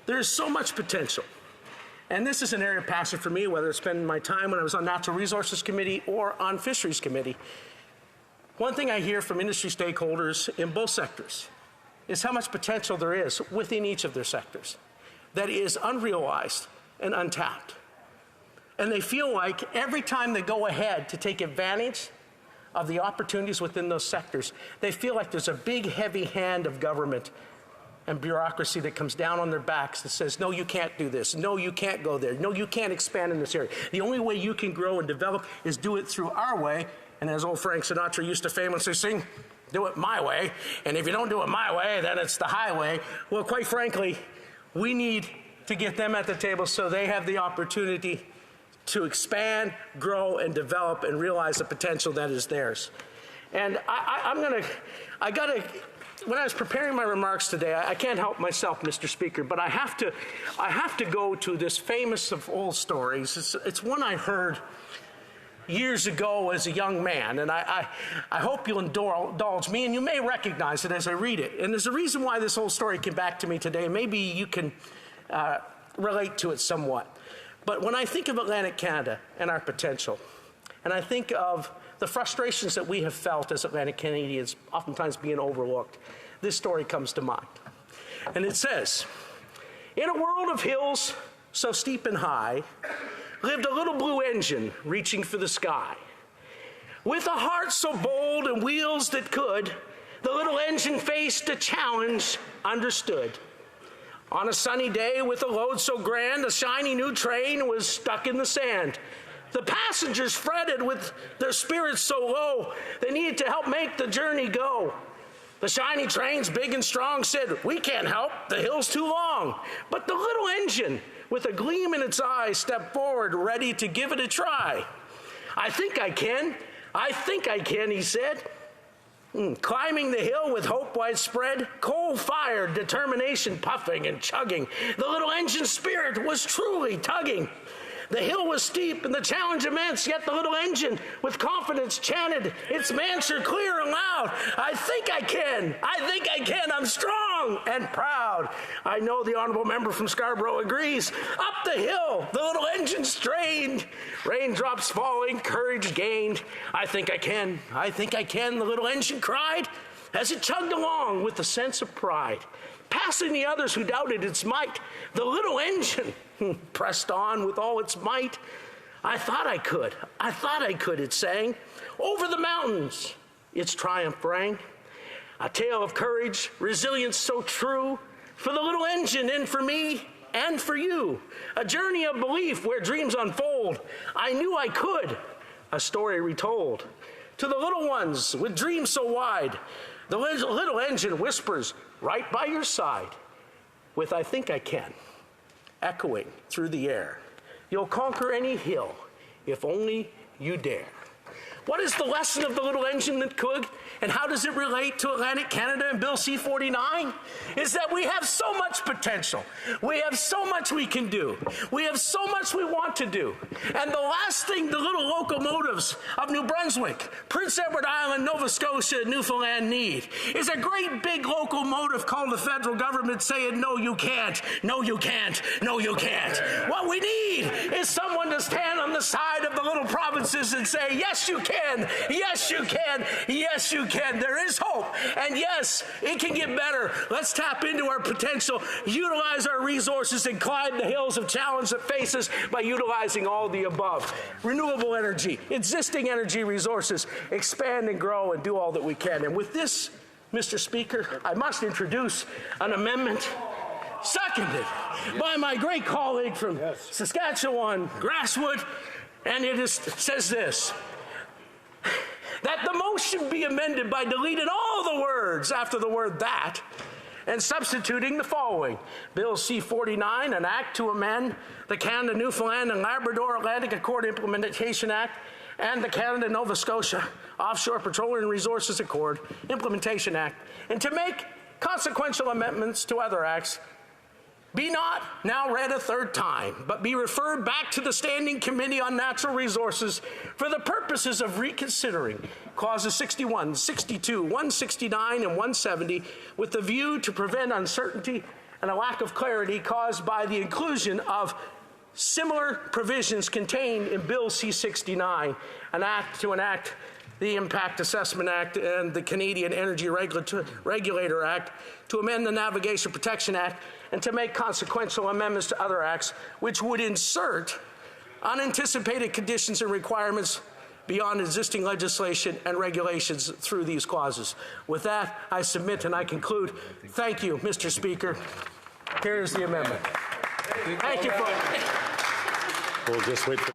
There's so much potential. And this is an area of passion for me, whether it's spending my time when I was on Natural Resources Committee or on Fisheries Committee. One thing I hear from industry stakeholders in both sectors is how much potential there is within each of their sectors that is unrealized and untapped. And they feel like every time they go ahead to take advantage of the opportunities within those sectors, they feel like there's a big, heavy hand of government and bureaucracy that comes down on their backs that says, no, you can't do this. No, you can't go there. No, you can't expand in this area. The only way you can grow and develop is do it through our way. And as old Frank Sinatra used to famously sing, do it my way. And if you don't do it my way, then it's the highway. Well, quite frankly, we need to get them at the table so they have the opportunity to expand, grow, and develop and realize the potential that is theirs. And when I was preparing my remarks today, I can't help myself, Mr. Speaker, but I have to go to this famous of old stories. It's one I heard years ago as a young man, and I hope you'll indulge me, and you may recognize it as I read it. And there's a reason why this whole story came back to me today. Maybe you can relate to it somewhat. But when I think of Atlantic Canada and our potential, and I think of the frustrations that we have felt as Atlantic Canadians, oftentimes being overlooked, this story comes to mind. And it says, in a world of hills so steep and high, lived a little blue engine reaching for the sky. With a heart so bold and wheels that could, the little engine faced a challenge understood. On a sunny day with a load so grand, a shiny new train was stuck in the sand. The passengers fretted with their spirits so low, they needed to help make the journey go. The shiny trains, big and strong, said, we can't help, the hill's too long. But the little engine, with a gleam in its eye, stepped forward, ready to give it a try. I think I can, he said. Climbing the hill with hope widespread, coal-fired determination puffing and chugging, the little engine's spirit was truly tugging. The hill was steep and the challenge immense, yet the little engine with confidence chanted its mantra clear and loud. I think I can, I'm strong and proud. I know the honorable member from Scarborough agrees. Up the hill, the little engine strained. Raindrops falling, courage gained. I think I can, the little engine cried as it chugged along with a sense of pride. Passing the others who doubted its might, the little engine pressed on with all its might. I thought I could, it sang. Over the mountains, its triumph rang. A tale of courage, resilience so true, for the little engine and for me and for you. A journey of belief where dreams unfold. I knew I could, a story retold. To the little ones with dreams so wide, the little engine whispers right by your side with I think I can, echoing through the air. You'll conquer any hill if only you dare. What is the lesson of the little engine that could, and how does it relate to Atlantic Canada and Bill C-49? Is that we have so much potential. We have so much we can do. We have so much we want to do. And the last thing the little locomotives of New Brunswick, Prince Edward Island, Nova Scotia, and Newfoundland need is a great big locomotive called the federal government saying, no, you can't, no, you can't, no, you can't. What we need is someone to stand on the side of the little provinces and say, yes, you can. Yes, you can. Yes, you can. There is hope. And yes, it can get better. Let's tap into our potential, utilize our resources, and climb the hills of challenge that face us by utilizing all the above. Renewable energy, existing energy resources, expand and grow and do all that we can. And with this, Mr. Speaker, I must introduce an amendment seconded by my great colleague from Saskatchewan, Grasswood, and it says this: that the motion be amended by deleting all the words after the word that and substituting the following. Bill C-49, an act to amend the Canada, Newfoundland and Labrador Atlantic Accord Implementation Act and the Canada-Nova Scotia Offshore Petroleum Resources Accord Implementation Act, and to make consequential amendments to other acts, be not now read a third time, but be referred back to the Standing Committee on Natural Resources for the purposes of reconsidering clauses 61, 62, 169, and 170 with the view to prevent uncertainty and a lack of clarity caused by the inclusion of similar provisions contained in Bill C-69, an act to enact the Impact Assessment Act and the Canadian Energy Regulator Act, to amend the Navigation Protection Act, and to make consequential amendments to other acts, which would insert unanticipated conditions and requirements beyond existing legislation and regulations through these clauses. With that, I submit and I conclude. Thank you, Mr. Speaker. Here is the amendment. Thank you, folks. We'll just wait for